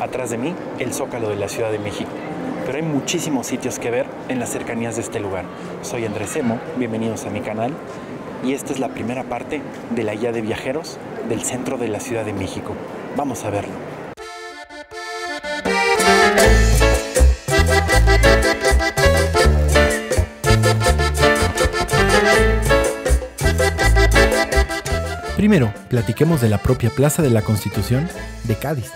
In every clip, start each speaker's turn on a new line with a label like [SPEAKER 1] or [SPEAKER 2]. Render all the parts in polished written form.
[SPEAKER 1] Atrás de mí, el Zócalo de la Ciudad de México. Pero hay muchísimos sitios que ver en las cercanías de este lugar. Soy Andrés Emo, bienvenidos a mi canal. Y esta es la primera parte de la guía de viajeros del centro de la Ciudad de México. Vamos a verlo.
[SPEAKER 2] Primero, platiquemos de la propia Plaza de la Constitución de Cádiz.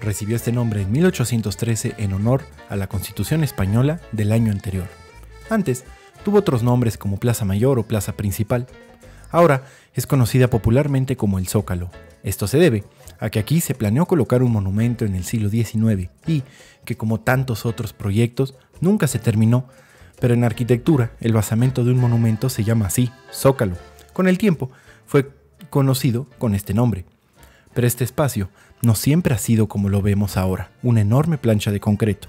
[SPEAKER 2] Recibió este nombre en 1813 en honor a la Constitución española del año anterior. Antes, tuvo otros nombres como Plaza Mayor o Plaza Principal. Ahora es conocida popularmente como el Zócalo. Esto se debe a que aquí se planeó colocar un monumento en el siglo XIX y que, como tantos otros proyectos, nunca se terminó. Pero en arquitectura, el basamento de un monumento se llama así, Zócalo. Con el tiempo, fue conocido con este nombre. Pero este espacio no siempre ha sido como lo vemos ahora, una enorme plancha de concreto.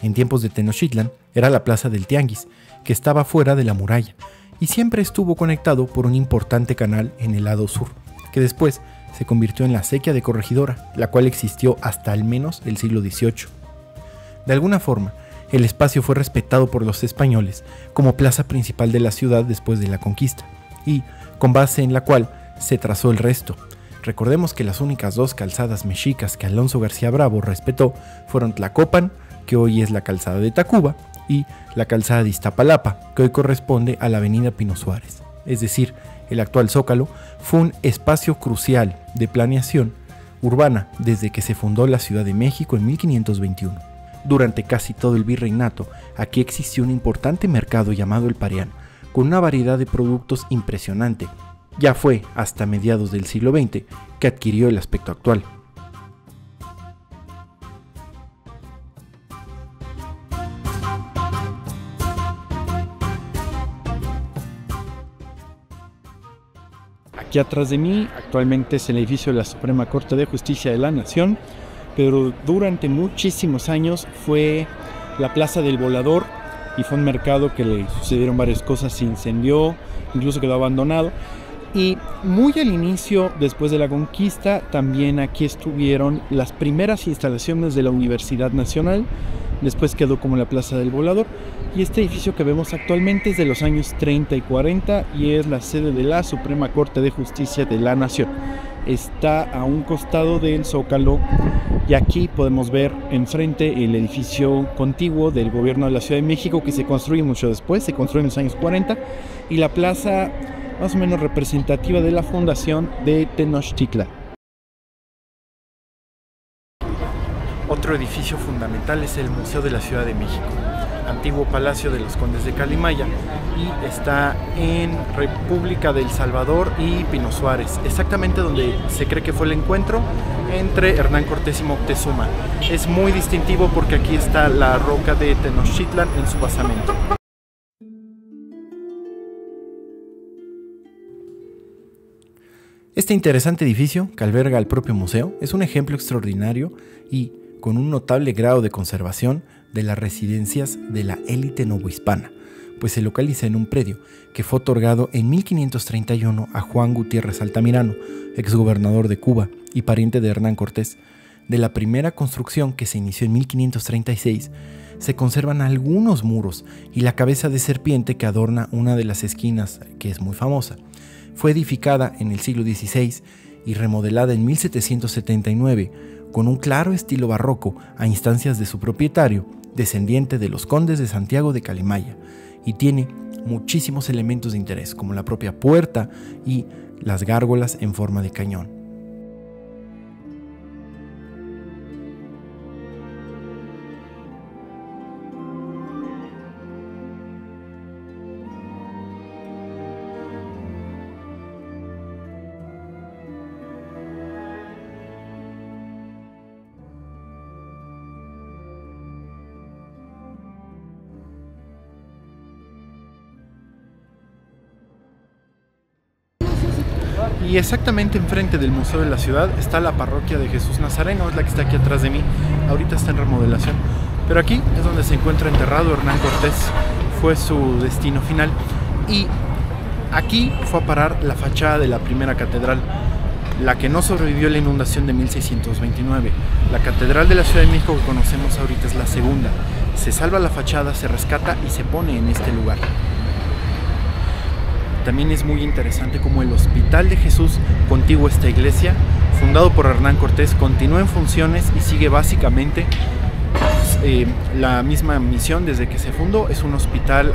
[SPEAKER 2] En tiempos de Tenochtitlan era la plaza del Tianguis, que estaba fuera de la muralla, y siempre estuvo conectado por un importante canal en el lado sur, que después se convirtió en la acequia de Corregidora, la cual existió hasta al menos el siglo XVIII. De alguna forma, el espacio fue respetado por los españoles como plaza principal de la ciudad después de la conquista, y con base en la cual se trazó el resto. Recordemos que las únicas dos calzadas mexicas que Alonso García Bravo respetó fueron Tlacopan, que hoy es la calzada de Tacuba, y la calzada de Iztapalapa, que hoy corresponde a la avenida Pino Suárez. Es decir, el actual Zócalo fue un espacio crucial de planeación urbana desde que se fundó la Ciudad de México en 1521. Durante casi todo el virreinato, aquí existió un importante mercado llamado el Pareán, con una variedad de productos impresionante. Ya fue hasta mediados del siglo XX que adquirió el aspecto actual.
[SPEAKER 1] Aquí atrás de mí actualmente es el edificio de la Suprema Corte de Justicia de la Nación, pero durante muchísimos años fue la Plaza del Volador y fue un mercado que le sucedieron varias cosas, se incendió, incluso quedó abandonado. Y muy al inicio, después de la conquista, también aquí estuvieron las primeras instalaciones de la Universidad Nacional. Después quedó como la Plaza del Volador. Y este edificio que vemos actualmente es de los años 30 y 40 y es la sede de la Suprema Corte de Justicia de la Nación. Está a un costado del Zócalo y aquí podemos ver enfrente el edificio contiguo del gobierno de la Ciudad de México, que se construye mucho después, se construye en los años 40, y la plaza más o menos representativa de la fundación de Tenochtitlan.
[SPEAKER 2] Otro edificio fundamental es el Museo de la Ciudad de México, antiguo palacio de los condes de Calimaya, y está en República del Salvador y Pino Suárez, exactamente donde se cree que fue el encuentro entre Hernán Cortés y Moctezuma. Es muy distintivo porque aquí está la roca de Tenochtitlan en su basamento. Este interesante edificio, que alberga el propio museo, es un ejemplo extraordinario y con un notable grado de conservación de las residencias de la élite novohispana, pues se localiza en un predio que fue otorgado en 1531 a Juan Gutiérrez Altamirano, exgobernador de Cuba y pariente de Hernán Cortés. De la primera construcción, que se inició en 1536, se conservan algunos muros y la cabeza de serpiente que adorna una de las esquinas, que es muy famosa. Fue edificada en el siglo XVI y remodelada en 1779 con un claro estilo barroco a instancias de su propietario, descendiente de los condes de Santiago de Calimaya, y tiene muchísimos elementos de interés, como la propia puerta y las gárgolas en forma de cañón. Y exactamente enfrente del Museo de la Ciudad está la parroquia de Jesús Nazareno, es la que está aquí atrás de mí. Ahorita está en remodelación, pero aquí es donde se encuentra enterrado Hernán Cortés. Fue su destino final y aquí fue a parar la fachada de la primera catedral.
[SPEAKER 1] la que no sobrevivió a la inundación de 1629. La Catedral de la Ciudad de México que conocemos ahorita es la segunda. Se salva la fachada, se rescata y se pone en este lugar. También es muy interesante como el Hospital de Jesús, contiguo a esta iglesia, fundado por Hernán Cortés, continúa en funciones y sigue básicamente la misma misión desde que se fundó. Es un hospital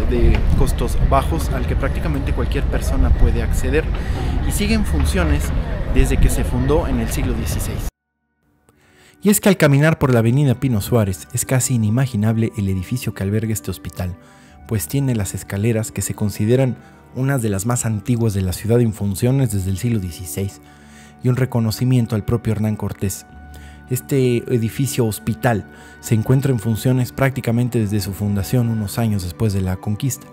[SPEAKER 1] de costos bajos al que prácticamente cualquier persona puede acceder y sigue en funciones desde que se fundó en el siglo XVI.
[SPEAKER 2] Y es que al caminar por la avenida Pino Suárez es casi inimaginable el edificio que alberga este hospital, pues tiene las escaleras que se consideran unas de las más antiguas de la ciudad en funciones desde el siglo XVI y un reconocimiento al propio Hernán Cortés. Este edificio hospital se encuentra en funciones prácticamente desde su fundación unos años después de la conquista,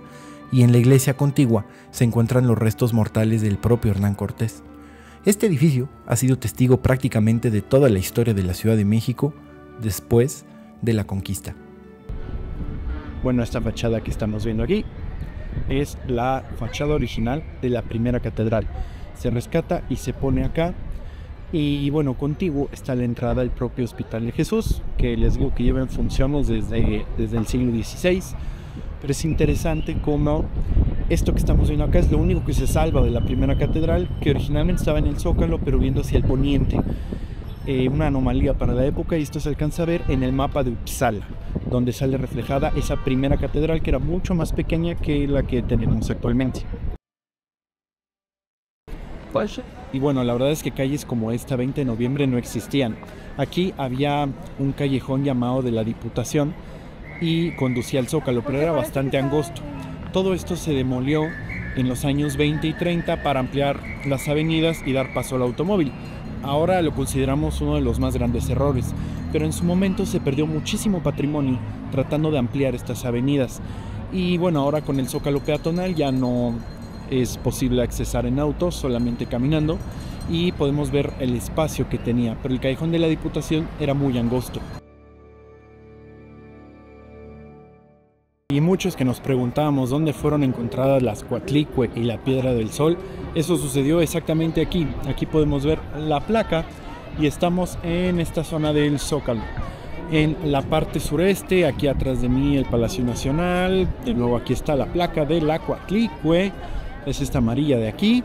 [SPEAKER 2] y en la iglesia contigua se encuentran los restos mortales del propio Hernán Cortés. Este edificio ha sido testigo prácticamente de toda la historia de la Ciudad de México después de la conquista.
[SPEAKER 1] Bueno, esta fachada que estamos viendo aquí es la fachada original de la primera catedral. Se rescata y se pone acá. Y bueno, contiguo está la entrada del propio Hospital de Jesús, que les digo que lleva en funciones desde el siglo XVI. Pero es interesante cómo esto que estamos viendo acá es lo único que se salva de la primera catedral, que originalmente estaba en el Zócalo, pero viendo hacia el poniente. Una anomalía para la época, y esto se alcanza a ver en el mapa de Uppsala, donde sale reflejada esa primera catedral que era mucho más pequeña que la que tenemos actualmente. Y bueno, la verdad es que calles como esta 20 de noviembre no existían. Aquí había un callejón llamado de la Diputación y conducía al Zócalo, pero era bastante angosto. Todo esto se demolió en los años 20 y 30 para ampliar las avenidas y dar paso al automóvil. Ahora lo consideramos uno de los más grandes errores, pero en su momento se perdió muchísimo patrimonio tratando de ampliar estas avenidas. Y bueno, ahora con el Zócalo peatonal ya no es posible accesar en auto, solamente caminando, y podemos ver el espacio que tenía, pero el callejón de la Diputación era muy angosto. Y muchos que nos preguntábamos dónde fueron encontradas las Coatlicue y la Piedra del Sol, eso sucedió exactamente aquí. Aquí podemos ver la placa y estamos en esta zona del Zócalo. En la parte sureste, aquí atrás de mí el Palacio Nacional, de nuevo aquí está la placa de la Coatlicue, es esta amarilla de aquí.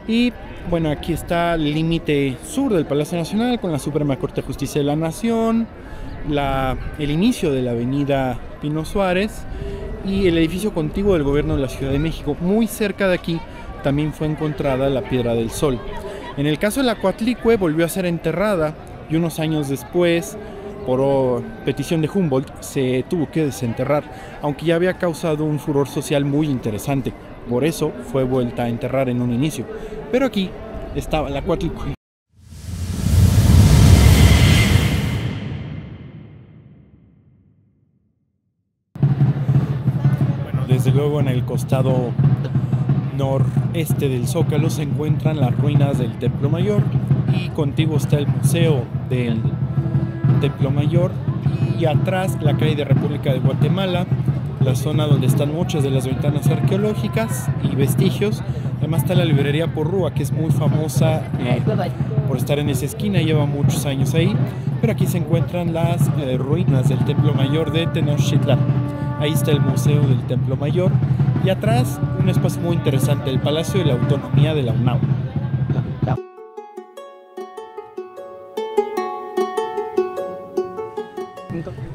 [SPEAKER 1] Y bueno, aquí está el límite sur del Palacio Nacional con la Suprema Corte de Justicia de la Nación, el inicio de la avenida Pino Suárez y el edificio contiguo del gobierno de la Ciudad de México. Muy cerca de aquí también fue encontrada la Piedra del Sol. En el caso de la Coatlicue volvió a ser enterrada y unos años después, por petición de Humboldt, se tuvo que desenterrar, aunque ya había causado un furor social muy interesante. Por eso fue vuelta a enterrar en un inicio. Pero aquí estaba la Coatlicue. Bueno, desde luego en el costado noreste del Zócalo se encuentran las ruinas del Templo Mayor y contiguo está el Museo del Templo Mayor y atrás la calle de República de Guatemala, la zona donde están muchas de las ventanas arqueológicas y vestigios. Además está la librería Porrúa, que es muy famosa por estar en esa esquina, lleva muchos años ahí. Pero aquí se encuentran las ruinas del Templo Mayor de Tenochtitlán. Ahí está el Museo del Templo Mayor y atrás un espacio muy interesante, el Palacio de la Autonomía de la UNAM.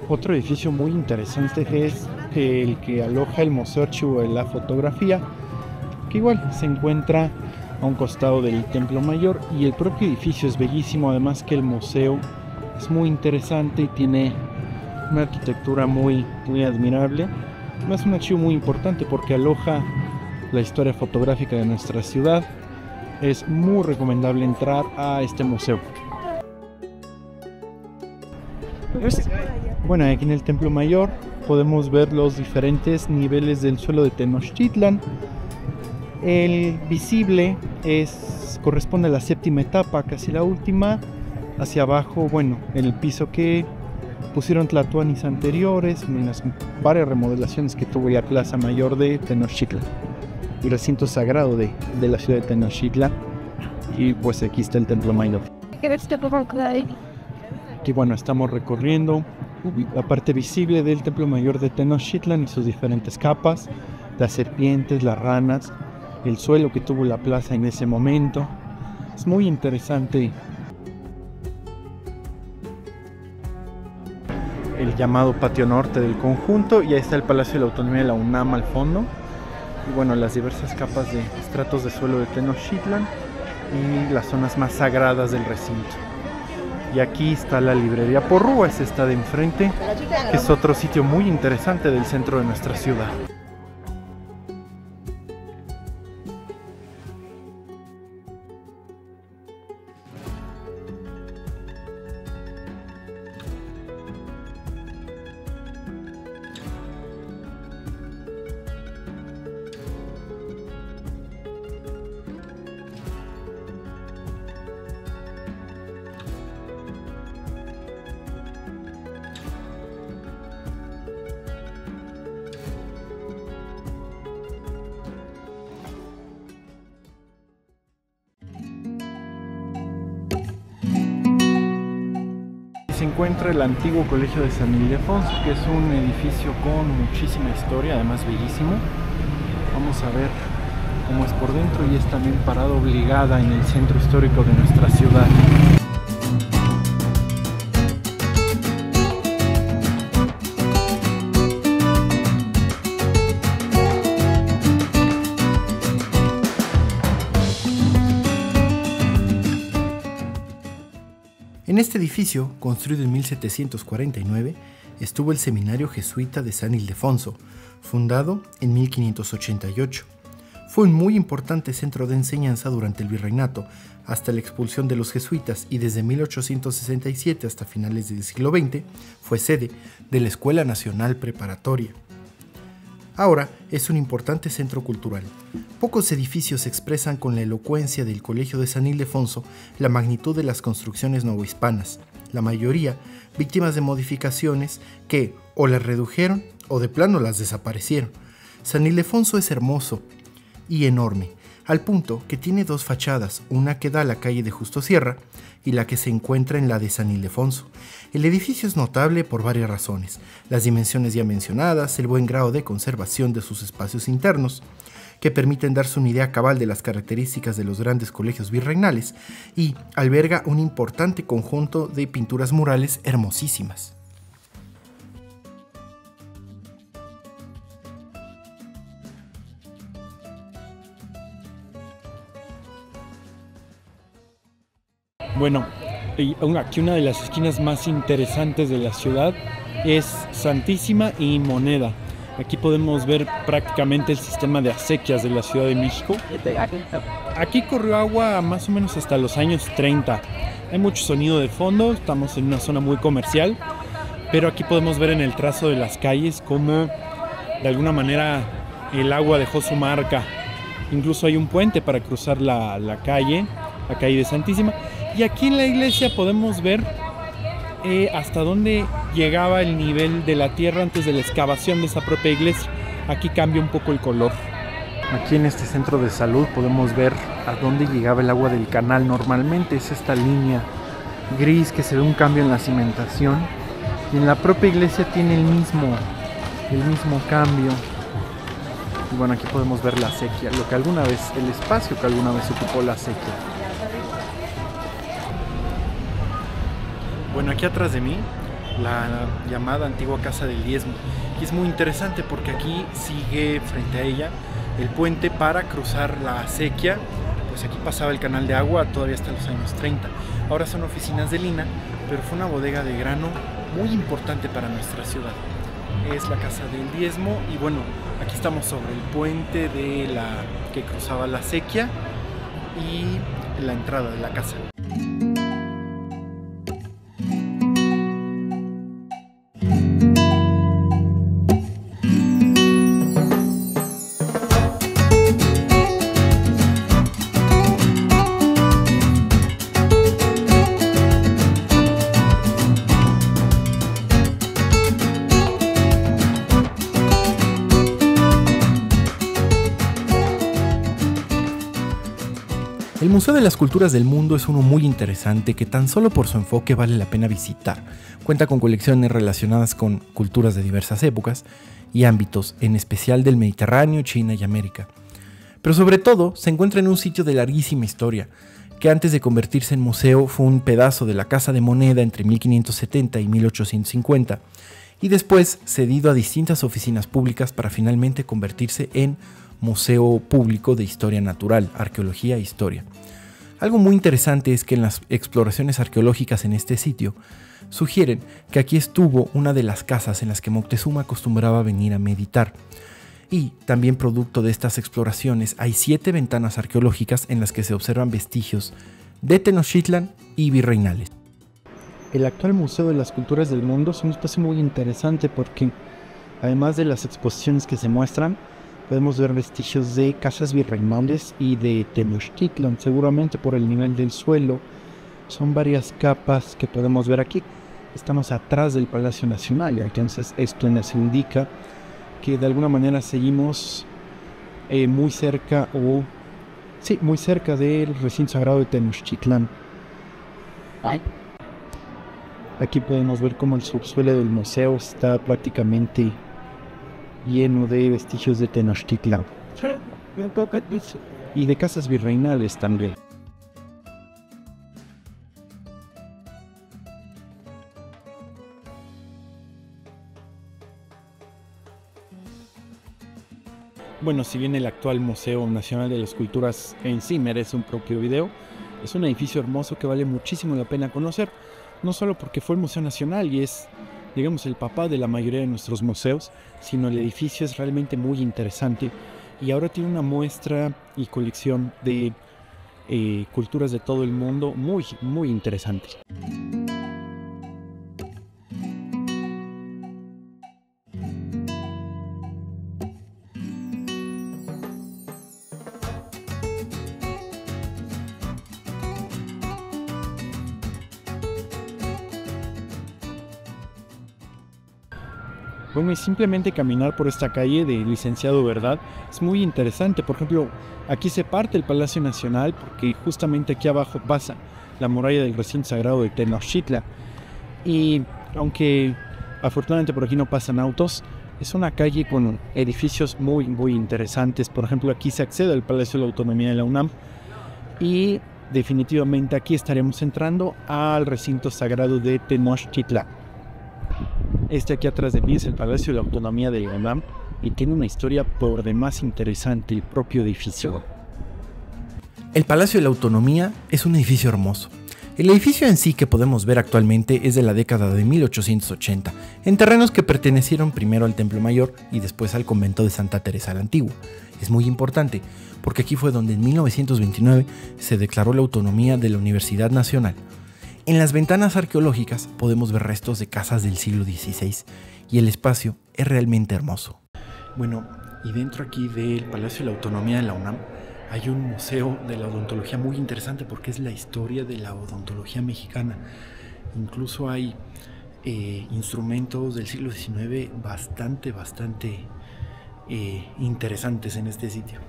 [SPEAKER 1] Otro edificio muy interesante es el que aloja el Museo Archivo de la Fotografía, que igual se encuentra a un costado del Templo Mayor, y el propio edificio es bellísimo, además que el museo es muy interesante y tiene una arquitectura muy admirable. Es un archivo muy importante porque aloja la historia fotográfica de nuestra ciudad. Es muy recomendable entrar a este museo. Bueno, aquí en el Templo Mayor podemos ver los diferentes niveles del suelo de Tenochtitlán. El visible corresponde a la séptima etapa, casi la última. Hacia abajo, bueno, en el piso que pusieron tlatoanis anteriores, en las varias remodelaciones que tuvo la Plaza Mayor de Tenochtitlán, el recinto sagrado de la ciudad de Tenochtitlán. y pues aquí está el Templo Mayor. Aquí bueno, estamos recorriendo la parte visible del Templo Mayor de Tenochtitlan y sus diferentes capas, las serpientes, las ranas, el suelo que tuvo la plaza en ese momento. Es muy interesante el llamado patio norte del conjunto, y ahí está el Palacio de la Autonomía de la UNAM al fondo, y bueno, las diversas capas de estratos de suelo de Tenochtitlan y las zonas más sagradas del recinto. Y aquí está la librería Porrúa, esa está de enfrente, que es otro sitio muy interesante del centro de nuestra ciudad. Se encuentra el antiguo colegio de San Ildefonso, que es un edificio con muchísima historia, además bellísimo. Vamos a ver cómo es por dentro, y es también parada obligada en el centro histórico de nuestra ciudad.
[SPEAKER 2] En este edificio, construido en 1749, estuvo el Seminario Jesuita de San Ildefonso, fundado en 1588. Fue un muy importante centro de enseñanza durante el virreinato, hasta la expulsión de los jesuitas, y desde 1867 hasta finales del siglo XX fue sede de la Escuela Nacional Preparatoria. Ahora es un importante centro cultural. Pocos edificios expresan con la elocuencia del Colegio de San Ildefonso la magnitud de las construcciones novohispanas, la mayoría víctimas de modificaciones que o las redujeron o de plano las desaparecieron. San Ildefonso es hermoso y enorme, al punto que tiene dos fachadas, una que da a la calle de Justo Sierra y la que se encuentra en la de San Ildefonso. El edificio es notable por varias razones: las dimensiones ya mencionadas, el buen grado de conservación de sus espacios internos, que permiten darse una idea cabal de las características de los grandes colegios virreinales, y alberga un importante conjunto de pinturas murales hermosísimas.
[SPEAKER 1] Bueno, aquí una de las esquinas más interesantes de la ciudad es Santísima y Moneda. Aquí podemos ver prácticamente el sistema de acequias de la Ciudad de México. Aquí corrió agua más o menos hasta los años 30. Hay mucho sonido de fondo, estamos en una zona muy comercial, pero aquí podemos ver en el trazo de las calles cómo de alguna manera el agua dejó su marca. Incluso hay un puente para cruzar la calle de Santísima. Y aquí en la iglesia podemos ver hasta dónde llegaba el nivel de la tierra antes de la excavación de esa propia iglesia. Aquí cambia un poco el color. Aquí en este centro de salud podemos ver a dónde llegaba el agua del canal. Normalmente es esta línea gris que se ve un cambio en la cimentación, y en la propia iglesia tiene el mismo cambio. Y bueno, aquí podemos ver la acequia, el espacio que alguna vez ocupó la acequia. Bueno, aquí atrás de mí, la llamada antigua Casa del Diezmo. Y es muy interesante porque aquí sigue frente a ella el puente para cruzar la acequia. Pues aquí pasaba el canal de agua todavía hasta los años 30. Ahora son oficinas de Lina, pero fue una bodega de grano muy importante para nuestra ciudad. Es la Casa del Diezmo, y bueno, aquí estamos sobre el puente que cruzaba la acequia y la entrada de la casa.
[SPEAKER 2] El El Museo de las Culturas del Mundo es uno muy interesante que tan solo por su enfoque vale la pena visitar. Cuenta con colecciones relacionadas con culturas de diversas épocas y ámbitos, en especial del Mediterráneo, China y América. Pero sobre todo se encuentra en un sitio de larguísima historia, que antes de convertirse en museo fue un pedazo de la Casa de Moneda entre 1570 y 1850, y después cedido a distintas oficinas públicas para finalmente convertirse en Museo Público de Historia Natural, Arqueología e Historia. Algo muy interesante es que en las exploraciones arqueológicas en este sitio sugieren que aquí estuvo una de las casas en las que Moctezuma acostumbraba venir a meditar. Y también producto de estas exploraciones hay 7 ventanas arqueológicas en las que se observan vestigios de Tenochtitlan y virreinales.
[SPEAKER 1] El actual Museo de las Culturas del Mundo es un espacio muy interesante porque, además de las exposiciones que se muestran, podemos ver vestigios de casas virreinales y de Tenochtitlan, seguramente por el nivel del suelo. Son varias capas que podemos ver aquí. Estamos atrás del Palacio Nacional, y entonces esto nos indica que de alguna manera seguimos muy cerca del recinto sagrado de Tenochtitlan. Aquí podemos ver cómo el subsuelo del museo está prácticamente lleno de vestigios de Tenochtitlan y de casas virreinales también. Bueno, si bien el actual Museo Nacional de las Culturas en sí merece un propio video, es un edificio hermoso que vale muchísimo la pena conocer, no solo porque fue el Museo Nacional y es, digamos, el papá de la mayoría de nuestros museos, sino el edificio es realmente muy interesante y ahora tiene una muestra y colección de culturas de todo el mundo muy, muy interesante. Bueno, y simplemente caminar por esta calle de Licenciado Verdad es muy interesante. Por ejemplo, aquí se parte el Palacio Nacional porque justamente aquí abajo pasa la muralla del recinto sagrado de Tenochtitlan. Y aunque afortunadamente por aquí no pasan autos, es una calle con edificios muy, muy interesantes. Por ejemplo, aquí se accede al Palacio de la Autonomía de la UNAM y definitivamente aquí estaremos entrando al recinto sagrado de Tenochtitlan. Este aquí atrás de mí es el Palacio de la Autonomía de la UNAM y tiene una historia por demás interesante el propio edificio.
[SPEAKER 2] El Palacio de la Autonomía es un edificio hermoso. El edificio en sí que podemos ver actualmente es de la década de 1880, en terrenos que pertenecieron primero al Templo Mayor y después al convento de Santa Teresa la Antigua. Es muy importante porque aquí fue donde en 1929 se declaró la autonomía de la Universidad Nacional. En las ventanas arqueológicas podemos ver restos de casas del siglo XVI y el espacio es realmente hermoso. Bueno, y dentro aquí del Palacio de la Autonomía de la UNAM hay un museo de la odontología muy interesante porque es la historia de la odontología mexicana. Incluso hay instrumentos del siglo XIX bastante interesantes en este sitio.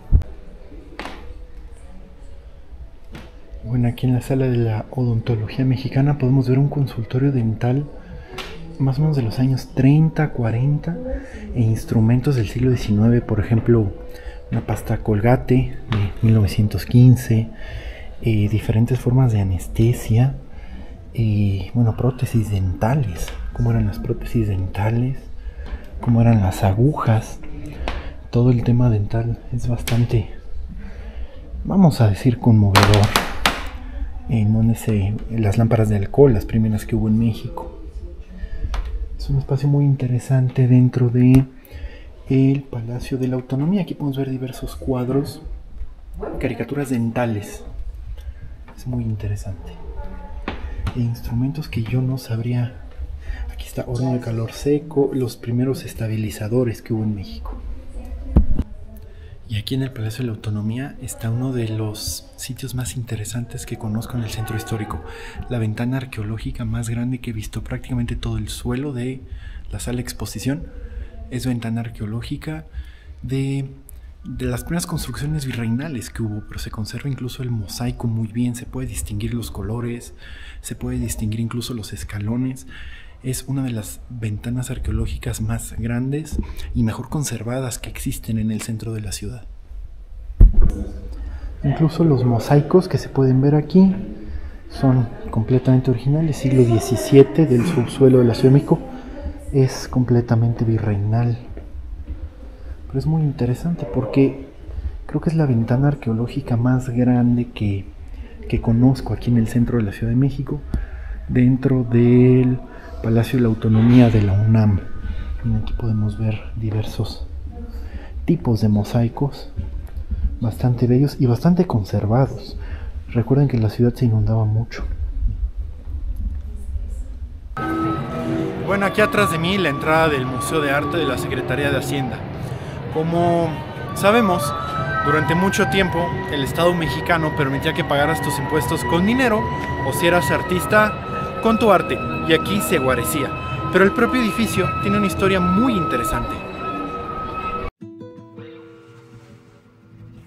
[SPEAKER 2] Bueno, aquí en la sala de la odontología mexicana podemos ver un consultorio dental más o menos de los años 30, 40 e instrumentos del siglo XIX, por ejemplo, una pasta Colgate de 1915, diferentes formas de anestesia, bueno, prótesis dentales, cómo eran las prótesis dentales, cómo eran las agujas. Todo el tema dental es bastante, vamos a decir, conmovedor. Las lámparas de alcohol, las primeras que hubo en México. Es un espacio muy interesante dentro de el Palacio de la Autonomía. Aquí podemos ver diversos cuadros, caricaturas dentales. Es muy interesante. E instrumentos que yo no sabría. Aquí está horno de calor seco, los primeros estabilizadores que hubo en México. Y aquí en el Palacio de la Autonomía está uno de los sitios más interesantes que conozco en el centro histórico. La ventana arqueológica más grande que he visto. Prácticamente todo el suelo de la sala de exposición es ventana arqueológica de
[SPEAKER 1] de las primeras construcciones virreinales que hubo, pero se conserva incluso el mosaico muy bien, se puede distinguir los colores, se puede distinguir incluso los escalones. Es una de las ventanas arqueológicas más grandes y mejor conservadas que existen en el centro de la ciudad. Incluso los mosaicos que se pueden ver aquí son completamente originales, siglo XVII, del subsuelo de la Ciudad de México. Es completamente virreinal. Pero es muy interesante porque creo que es la ventana arqueológica más grande que conozco aquí en el centro de la Ciudad de México, dentro del Palacio de la Autonomía de la UNAM. Aquí podemos ver diversos tipos de mosaicos, bastante bellos y bastante conservados. Recuerden que la ciudad se inundaba mucho. Bueno, aquí atrás de mí la entrada del Museo de Arte de la Secretaría de Hacienda. Como sabemos, durante mucho tiempo el Estado mexicano permitía que pagaras tus impuestos con dinero, o si eras artista, con tu arte, y aquí se guarecía. Pero el propio edificio tiene una historia muy interesante.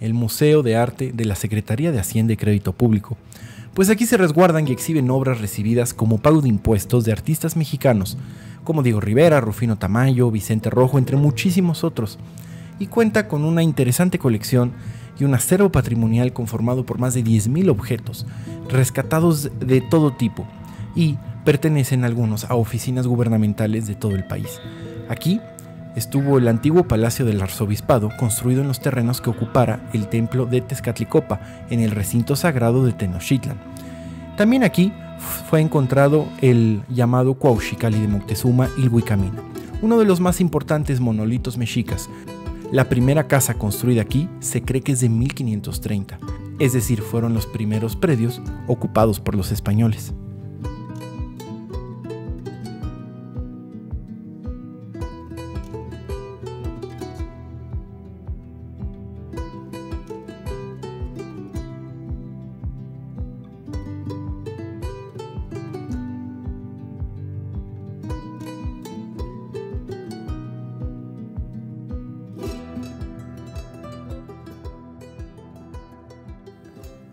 [SPEAKER 2] El Museo de Arte de la Secretaría de Hacienda y Crédito Público, pues aquí se resguardan y exhiben obras recibidas como pago de impuestos de artistas mexicanos, como Diego Rivera, Rufino Tamayo, Vicente Rojo, entre muchísimos otros, y cuenta con una interesante colección y un acervo patrimonial conformado por más de 10,000 objetos, rescatados de todo tipo, y pertenecen algunos a oficinas gubernamentales de todo el país. Aquí estuvo el antiguo Palacio del Arzobispado, construido en los terrenos que ocupara el templo de Tezcatlipoca, en el recinto sagrado de Tenochtitlan. También aquí fue encontrado el llamado Cuauhxicalli de Moctezuma Ilhuicamina, uno de los más importantes monolitos mexicas. La primera casa construida aquí se cree que es de 1530, es decir, fueron los primeros predios ocupados por los españoles.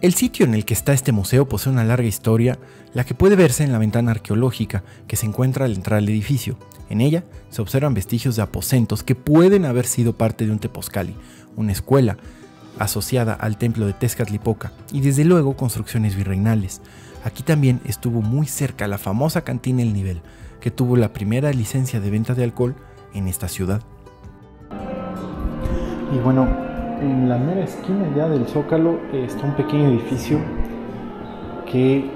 [SPEAKER 2] El sitio en el que está este museo posee una larga historia, la que puede verse en la ventana arqueológica que se encuentra al entrar al edificio. En ella se observan vestigios de aposentos que pueden haber sido parte de un tepozcali, una escuela asociada al templo de Tezcatlipoca, y desde luego construcciones virreinales. Aquí también estuvo muy cerca la famosa cantina El Nivel, que tuvo la primera licencia de venta de alcohol en esta ciudad.
[SPEAKER 1] Y bueno, en la mera esquina ya del Zócalo está un pequeño edificio que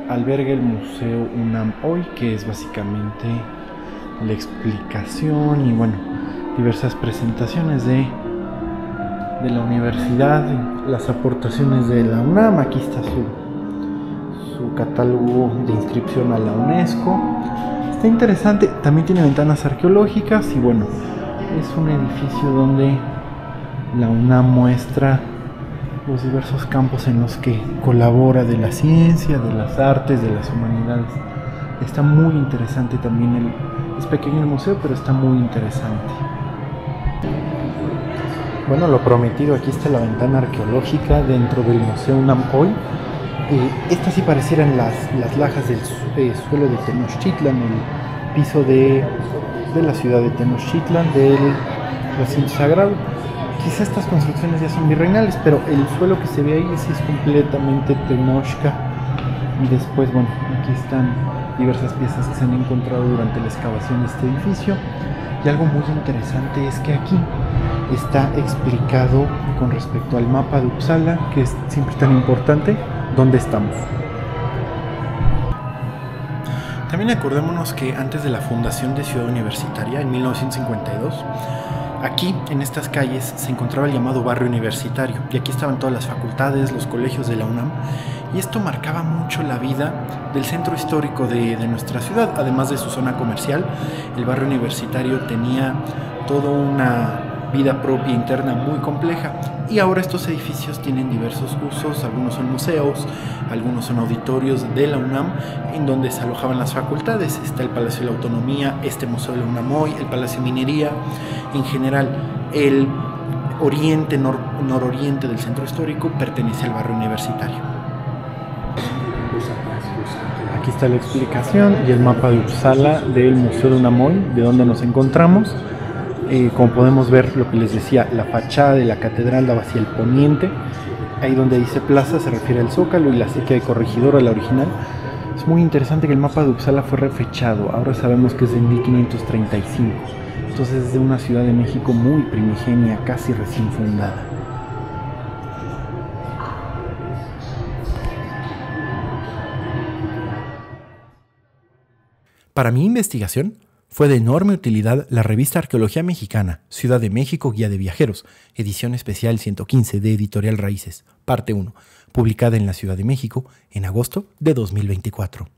[SPEAKER 1] alberga el Museo UNAM hoy, que es básicamente la explicación y bueno, diversas presentaciones de la universidad, las aportaciones de la UNAM. Aquí está su catálogo de inscripción a la UNESCO. Está interesante, también tiene ventanas arqueológicas y bueno, es un edificio donde la UNAM muestra los diversos campos en los que colabora, de la ciencia, de las artes, de las humanidades. Está muy interesante también, es pequeño el museo, pero está muy interesante. Bueno, lo prometido, aquí está la ventana arqueológica dentro del Museo UNAM hoy. Estas sí parecieran las lajas del suelo de Tenochtitlan, el piso de la ciudad de Tenochtitlan, del recinto sagrado. Quizá estas construcciones ya son virreinales, pero el suelo que se ve ahí sí es completamente Tenochca. Y después, bueno, aquí están diversas piezas que se han encontrado durante la excavación de este edificio. Y algo muy interesante es que aquí está explicado con respecto al mapa de Uppsala, que es siempre tan importante, dónde estamos. También acordémonos que antes de la fundación de Ciudad Universitaria, en 1952, aquí, en estas calles, se encontraba el llamado barrio universitario, y aquí estaban todas las facultades, los colegios de la UNAM, y esto marcaba mucho la vida del centro histórico de nuestra ciudad. Además de su zona comercial, el barrio universitario tenía toda una vida propia interna muy compleja, y ahora estos edificios tienen diversos usos. Algunos son museos, algunos son auditorios de la UNAM, en donde se alojaban las facultades. Está el Palacio de la Autonomía, este Museo de la UNAM hoy, el Palacio de Minería, en general el oriente, nororiente del centro histórico, pertenece al barrio universitario. Aquí está la explicación y el mapa de Uppsala del Museo de Unamuno, de donde nos encontramos. Como podemos ver, lo que les decía, la fachada de la catedral daba hacia el poniente. Ahí donde dice plaza se refiere al Zócalo y la acequia de Corregidora, la original. Es muy interesante que el mapa de Uppsala fue refechado. Ahora sabemos que es de 1535. Entonces es de una Ciudad de México muy primigenia, casi recién fundada.
[SPEAKER 2] Para mi investigación, fue de enorme utilidad la revista Arqueología Mexicana, Ciudad de México, Guía de Viajeros, edición especial 115 de Editorial Raíces, parte 1, publicada en la Ciudad de México en agosto de 2024.